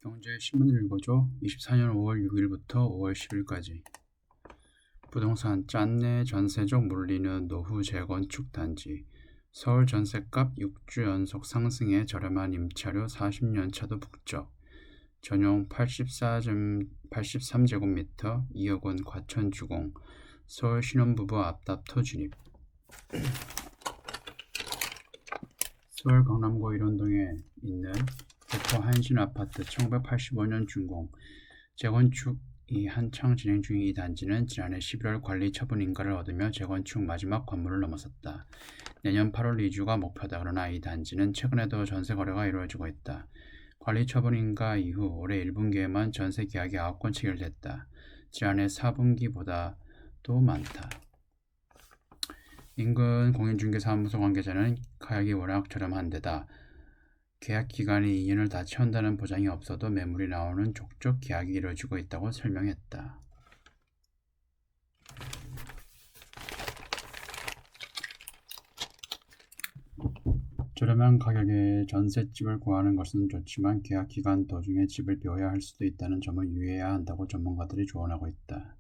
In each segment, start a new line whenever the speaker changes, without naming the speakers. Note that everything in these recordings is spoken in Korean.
경제 신문을 읽어줘. 24년 5월 6일부터 5월 10일까지. 부동산 짠내 전세적 몰리는 노후 재건축 단지. 서울 전셋값 6주 연속 상승에 저렴한 임차료 40년 차도 북적. 전용 83제곱미터 2억 원 과천 주공. 서울 신혼부부 앞답토 진입. 서울 강남구 일원동에 있는 대포 한신 아파트 1985년 준공. 재건축이 한창 진행 중인 이 단지는 지난해 11월 관리 처분 인가를 얻으며 재건축 마지막 관문을 넘어섰다. 내년 8월 이주가 목표다. 그러나 이 단지는 최근에도 전세 거래가 이루어지고 있다. 관리 처분 인가 이후 올해 1분기에만 전세 계약이 9건 체결됐다. 지난해 4분기보다도 많다. 인근 공인중개사무소 관계자는 가격이 워낙 저렴한 데다 계약 기간이 2년을 다 채운다는 보장이 없어도 매물이 나오는 족족 계약이 이루어지고 있다고 설명했다. 저렴한 가격에 전셋집을 구하는 것은 좋지만 계약 기간 도중에 집을 비워야 할 수도 있다는 점을 유의해야 한다고 전문가들이 조언하고 있다.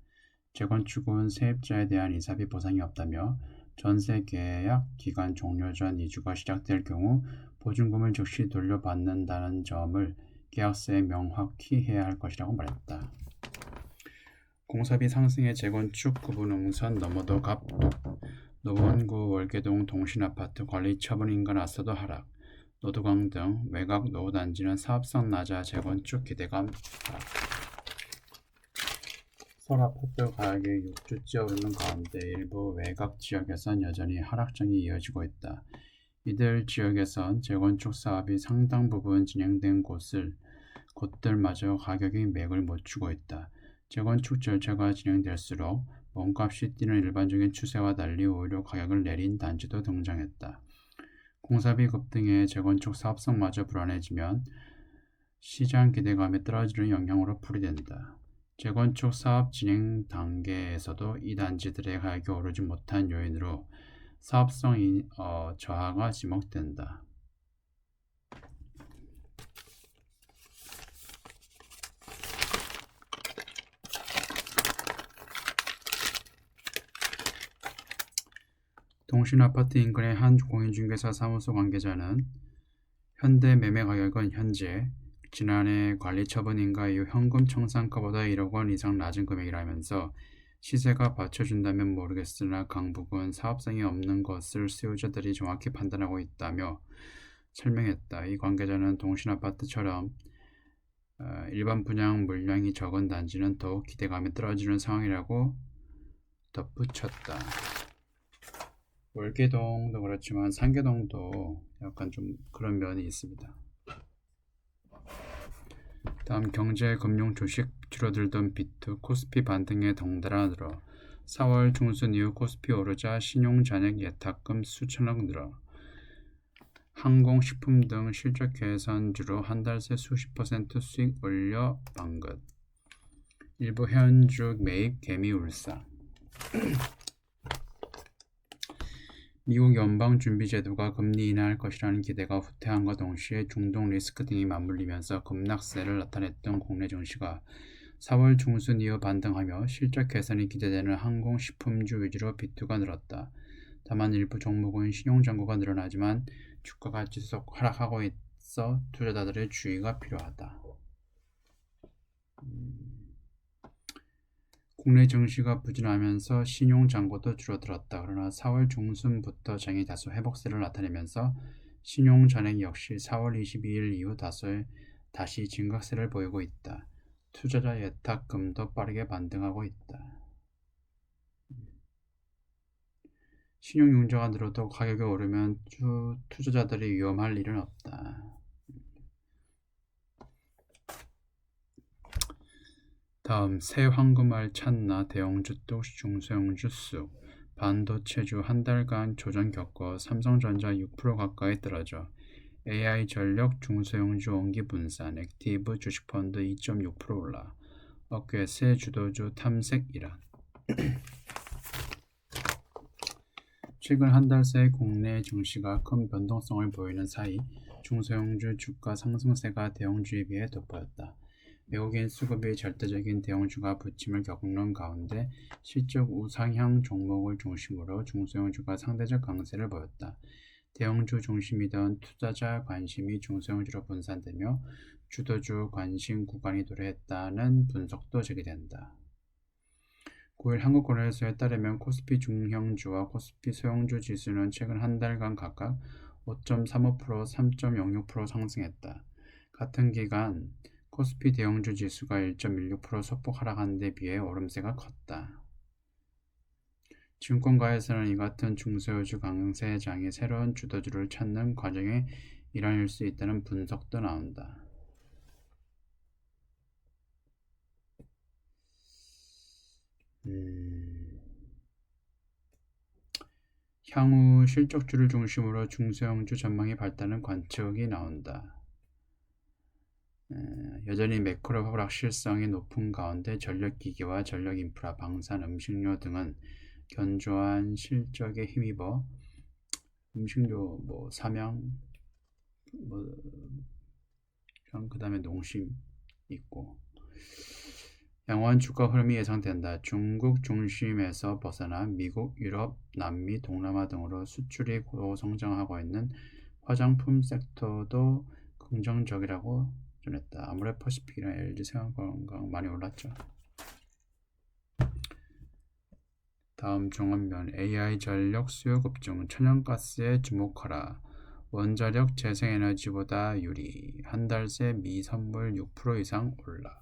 재건축은 세입자에 대한 이사비 보상이 없다며 전세 계약 기간 종료 전 이주가 시작될 경우 보증금을 즉시 돌려받는다는 점을 계약서에 명확히 해야 할 것이라고 말했다. 공사비 상승에 재건축 구분응선 너머도 갑독. 노원구 월계동 동신아파트 관리 처분 인가 났어도 하락. 노두강 등 외곽 노후단지는 사업성 낮아 재건축 기대감 하락. 서울 아파트 가격이 6주째 오르는 가운데 일부 외곽 지역에선 여전히 하락장이 이어지고 있다. 이들 지역에선 재건축 사업이 상당 부분 진행된 곳들마저 가격이 맥을 못 추고 있다. 재건축 절차가 진행될수록 몸값이 뛰는 일반적인 추세와 달리 오히려 가격을 내린 단지도 등장했다. 공사비 급등에 재건축 사업성마저 불안해지면 시장 기대감이 떨어지는 영향으로 풀이된다. 재건축 사업 진행 단계에서도 이 단지들의 가격이 오르지 못한 요인으로 사업성 저하가 지목된다. 동신아파트 인근의 한 공인중개사 사무소 관계자는 현대 매매 가격은 현재 지난해 관리 처분 인가 이후 현금 청산가보다 1억 원 이상 낮은 금액이라면서 시세가 받쳐준다면 모르겠으나 강북은 사업성이 없는 것을 수요자들이 정확히 판단하고 있다며 설명했다. 이 관계자는 동신아파트처럼 일반 분양 물량이 적은 단지는 더욱 기대감이 떨어지는 상황이라고 덧붙였다. 월계동도 그렇지만 상계동도 약간 좀 그런 면이 있습니다. 다음 경제, 금융, 주식 줄어들던 비트, 코스피 반등에 덩달아 늘어 4월 중순 이후 코스피 오르자 신용 잔액 예탁금 수천억 늘어 항공, 식품 등 실적 개선주로 한 달 새 수십 % 수익 올려 방긋. 일부 해운주 매입 개미 울상. 미국 연방준비제도가 금리 인하할 것이라는 기대가 후퇴함과 동시에 중동 리스크 등이 맞물리면서 급락세를 나타냈던 국내 증시가 4월 중순 이후 반등하며 실적 개선이 기대되는 항공식품주 위주로 비투가 늘었다. 다만 일부 종목은 신용잔고가 늘어나지만 주가가 지속 하락하고 있어 투자자들의 주의가 필요하다. 국내 증시가 부진하면서 신용잔고도 줄어들었다. 그러나 4월 중순부터 장이 다소 회복세를 나타내면서 신용잔액 역시 4월 22일 이후 다시 증가세를 보이고 있다. 투자자 예탁금도 빠르게 반등하고 있다. 신용융자가 늘어도 가격이 오르면 투자자들이 위험할 일은 없다. 다음 새 황금알 찾나 대형주 또 중소형주 수. 반도체주 한 달간 조정 겪어 삼성전자 6% 가까이 떨어져 AI 전력 중소형주 원기 분산 액티브 주식펀드 2.6% 올라 업계 새 주도주 탐색 일환. 최근 한 달 새 국내 증시가 큰 변동성을 보이는 사이 중소형주 주가 상승세가 대형주에 비해 돋보였다. 외국인 수급이 절대적인 대형주가 부침을 겪는 가운데 실적 우상향 종목을 중심으로 중소형주가 상대적 강세를 보였다. 대형주 중심이던 투자자 관심이 중소형주로 분산되며 주도주 관심 구간이 도래했다는 분석도 제기된다. 9일 한국거래소에 따르면 코스피 중형주와 코스피 소형주 지수는 최근 한 달간 각각 5.35%, 3.06% 상승했다. 같은 기간 코스피 대형주 지수가 1.16% 소폭 하락한 데 비해 오름세가 컸다. 증권가에서는 이 같은 중소형주 강세장이 새로운 주도주를 찾는 과정의 일환일 수 있다는 분석도 나온다. 향후 실적주를 중심으로 중소형주 전망이 밝다는 관측이 나온다. 여전히 매크로 불확실성이 높은 가운데 전력기기와 전력인프라, 방산, 음식료 등은 견조한 실적에 힘입어 음식료, 삼양, 그 다음에 농심 있고 양호한 주가 흐름이 예상된다. 중국 중심에서 벗어나 미국, 유럽, 남미, 동남아 등으로 수출이 고성장하고 있는 화장품 섹터도 긍정적이라고 전했다. 아모레퍼시픽이나 LG 생활건강 많이 올랐죠. 다음 종합면 AI 전력 수요 급증, 천연가스에 주목하라. 원자력 재생에너지보다 유리. 한 달 새 미 선물 6% 이상 올라.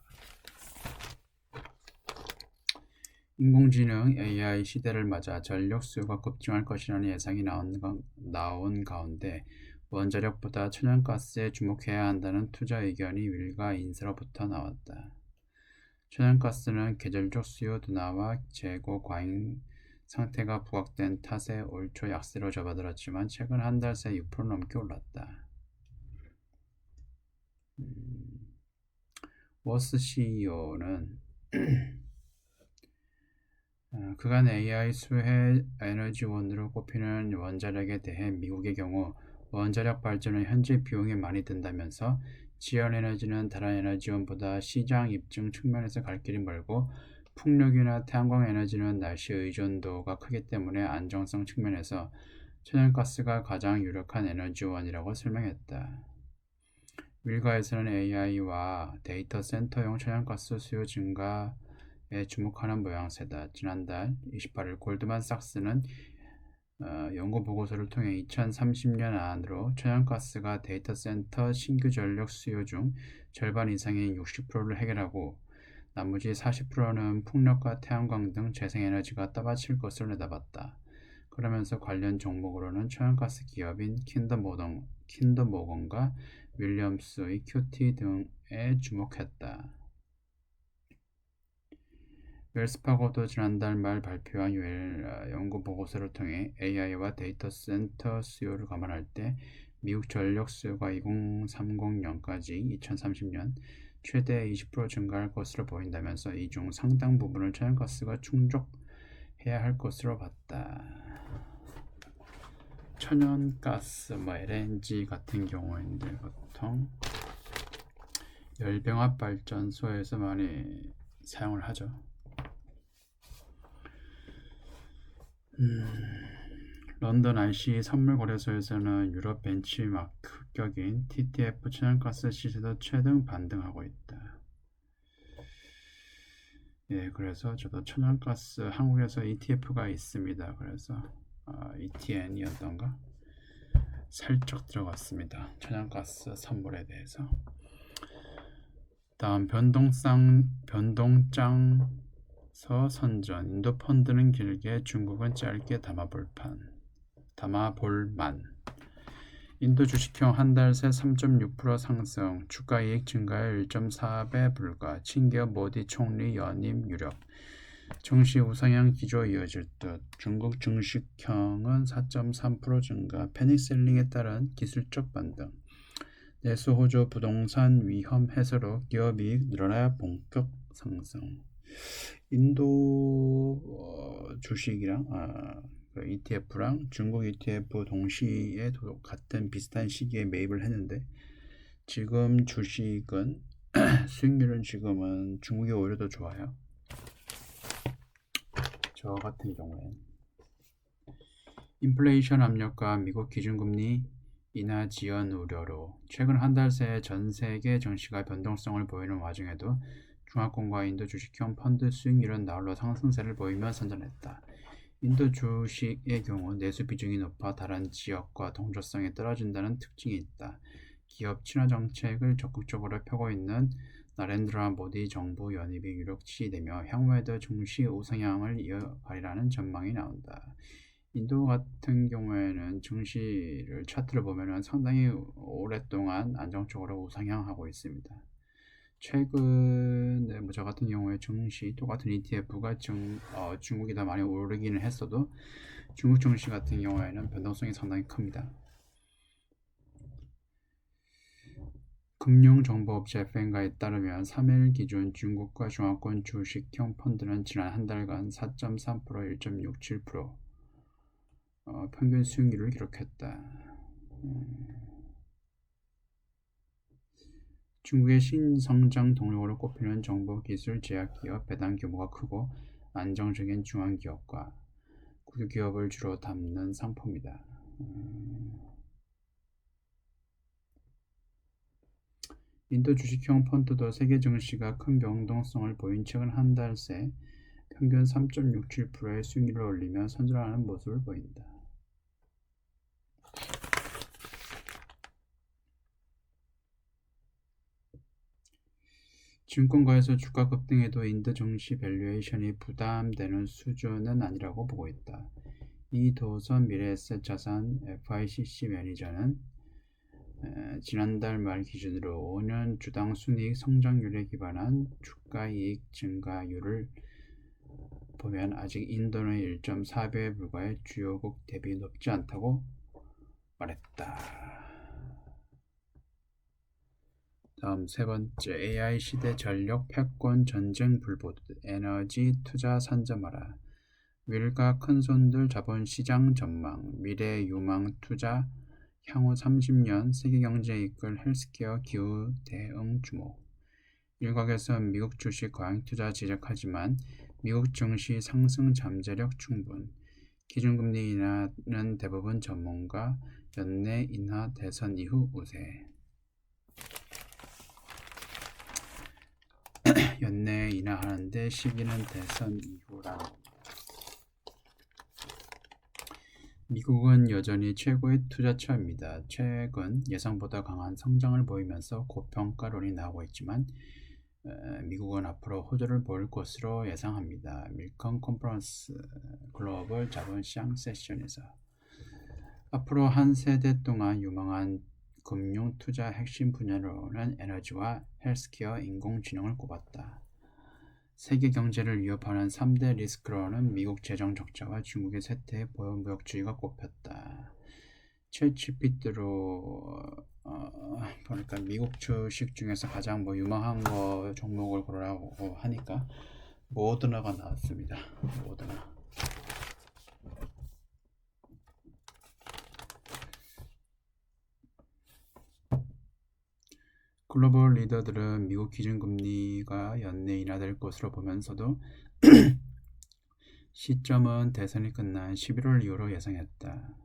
인공지능 AI 시대를 맞아 전력 수요가 급증할 것이라는 예상이 나온 가운데 원자력보다 천연가스에 주목해야 한다는 투자 의견이 일가 인사로부터 나왔다. 천연가스는 계절적 수요 둔화와 재고 과잉 상태가 부각된 탓에 올 초 약세로 접어들었지만 최근 한 달 새 6% 넘게 올랐다. 워스 CEO는 그간 AI 수혜 에너지원으로 꼽히는 원자력에 대해 미국의 경우 원자력 발전은 현재 비용이 많이 든다면서 지연에너지는 다른 에너지원보다 시장 입증 측면에서 갈 길이 멀고 풍력이나 태양광 에너지는 날씨 의존도가 크기 때문에 안정성 측면에서 천연가스가 가장 유력한 에너지원이라고 설명했다. 일가에서는 AI와 데이터 센터용 천연가스 수요 증가에 주목하는 모양새다. 지난달 28일 골드만삭스는 연구 보고서를 통해 2030년 안으로 천연가스가 데이터 센터 신규 전력 수요 중 절반 이상인 60%를 해결하고 나머지 40%는 풍력과 태양광 등 재생에너지가 따바칠 것으로 내다봤다. 그러면서 관련 종목으로는 천연가스 기업인 킨더모건과 윌리엄스의 큐티 등에 주목했다. 웰스파고도 지난달 말 발표한 연구 보고서를 통해 AI와 데이터 센터 수요를 감안할 때 미국 전력 수요가 2030년까지 2030년 최대 20% 증가할 것으로 보인다면서 이 중 상당 부분을 천연가스가 충족해야 할 것으로 봤다. 천연가스, LNG 같은 경우인데 보통 열병합 발전소에서 많이 사용을 하죠. 런던 ICE 선물거래소에서는 유럽 벤치마크격인 TTF 천연가스 시세도 최등 반등하고 있다. 예, 그래서 저도 천연가스 한국에서 ETF가 있습니다. 그래서 ETN이었던가 살짝 들어갔습니다. 천연가스 선물에 대해서. 다음 변동장서 선전. 인도 펀드는 길게, 중국은 짧게 담아볼만. 인도 주식형 한 달 새 3.6% 상승, 주가이익 증가율 1.4배 불과, 친기업 모디 총리 연임 유력. 증시 우상향 기조 이어질 듯. 중국 증식형은 4.3% 증가, 패닉셀링에 따른 기술적 반등. 내수 호조 부동산 위험 해소로 기업이익 늘어나야 본격 상승. 인도 주식이랑 ETF랑 중국 ETF 동시에 같은 비슷한 시기에 매입을 했는데 지금 주식은 수익률은 지금은 중국이 오히려 더 좋아요. 저 같은 경우엔 인플레이션 압력과 미국 기준금리 인하 지연 우려로 최근 한 달 새 전 세계 증시가 변동성을 보이는 와중에도 중화권과 인도 주식형 펀드 수익률은 나홀로 상승세를 보이며 선전했다. 인도 주식의 경우 내수 비중이 높아 다른 지역과 동조성이 떨어진다는 특징이 있다. 기업 친화 정책을 적극적으로 펴고 있는 나렌드라 모디 정부 연입이 유력 지지되며 향후에도 증시 우상향을 이어가리라는 전망이 나온다. 인도 같은 경우에는 증시를 차트를 보면 상당히 오랫동안 안정적으로 우상향하고 있습니다. 최근에 저 같은 경우에 증시 똑같은 ETF가 중국이 더 많이 오르기는 했어도 중국 증시 같은 경우에는 변동성이 상당히 큽니다. 금융정보업체 FN가에 따르면 3일 기준 중국과 중화권 주식형 펀드는 지난 한 달간 4.3%, 1.67% 평균 수익률을 기록했다. 중국의 신성장 동력으로 꼽히는 정보기술 제약기업 배당 규모가 크고 안정적인 중앙기업과 국유기업을 주로 담는 상품이다. 인도 주식형 펀드도 세계 증시가 큰 변동성을 보인 최근 한 달 새 평균 3.67%의 수익률을 올리며 선전하는 모습을 보인다. 증권가에서 주가 급등에도 인도 증시 밸류에이션이 부담되는 수준은 아니라고 보고 있다. 이도선 미래에셋 자산 FICC 매니저는 지난달 말 기준으로 5년 주당 순이익 성장률에 기반한 주가이익 증가율을 보면 아직 인도는 1.4배에 불과해 주요국 대비 높지 않다고 말했다. 다음 세 번째, AI 시대 전력 패권 전쟁 불보듯 에너지 투자 산점하라. 윌가 큰손들 자본시장 전망, 미래 유망 투자, 향후 30년 세계 경제에 이끌 헬스케어 기후 대응 주목. 일각에서 미국 주식 과잉 투자 지적하지만 미국 증시 상승 잠재력 충분. 기준금리 인하는 대부분 전문가 연내 인하 대선 이후 우세. 연내 인하하는데 시기는 대선 이후라. 미국은 여전히 최고의 투자처입니다. 최근 예상보다 강한 성장을 보이면서 고평가론이 나오고 있지만 미국은 앞으로 호조를 보일 것으로 예상합니다. 밀컨 컨퍼런스 글로벌 자본시장 세션에서 앞으로 한 세대 동안 유망한 금융 투자 핵심 분야로는 에너지와 헬스케어, 인공지능을 꼽았다. 세계 경제를 위협하는 3대 리스크로는 미국 재정 적자와 중국의 쇠퇴 보호무역주의가 꼽혔다. 챗GPT로 보니까 미국 주식 중에서 가장 유망한 거 종목을 고르라고 하니까 모더나가 나왔습니다. 모더나. 글로벌 리더들은 미국 기준금리가 연내 인하될 것으로 보면서도 시점은 대선이 끝난 11월 이후로 예상했다.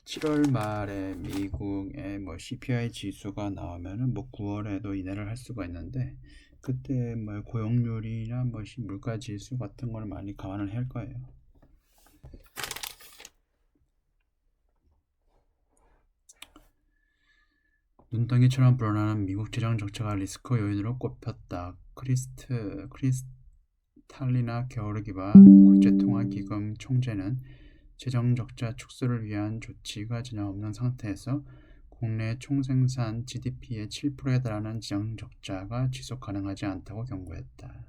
7월 말에 미국의 CPI 지수가 나오면은 9월에도 인하를 할 수가 있는데 그때 고용률이나 물가 지수 같은 걸 많이 감안을 할 거예요. 눈덩이처럼 불어나는 미국 재정 적자가 리스크 요인으로 꼽혔다. 크리스탈리나 게오르기바 국제통화기금 총재는 재정 적자 축소를 위한 조치가 전혀 없는 상태에서 국내 총생산 GDP의 7%에 달하는 재정 적자가 지속 가능하지 않다고 경고했다.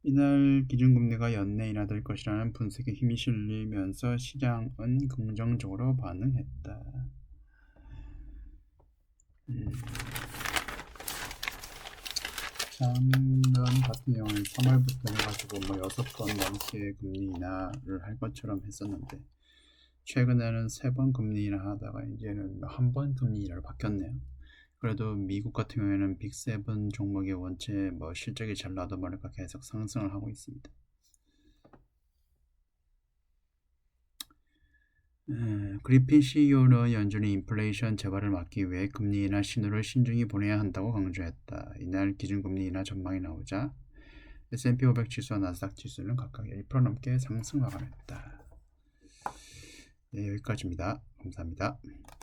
이날 기준금리가 연내 인하될 것이라는 분석에 힘이 실리면서 시장은 긍정적으로 반응했다. 작년 같은 경우는 3월부터 해가지고 뭐 6번 넘게 금리 인하를 할 것처럼 했었는데 최근에는 3번 금리 인하 하다가 이제는 한 번 금리 인하로 바뀌었네요. 그래도 미국 같은 경우에는 빅7 종목이 원체 뭐 실적이 잘 나도 모르니까 계속 상승을 하고 있습니다. 그리핀 CEO는 연준이 인플레이션 재발을 막기 위해 금리 인하 신호를 신중히 보내야 한다고 강조했다. 이날 기준금리 인하 전망이 나오자 S&P 500 지수와 나스닥 지수는 각각 1% 넘게 상승 마감했다. 네, 여기까지입니다. 감사합니다.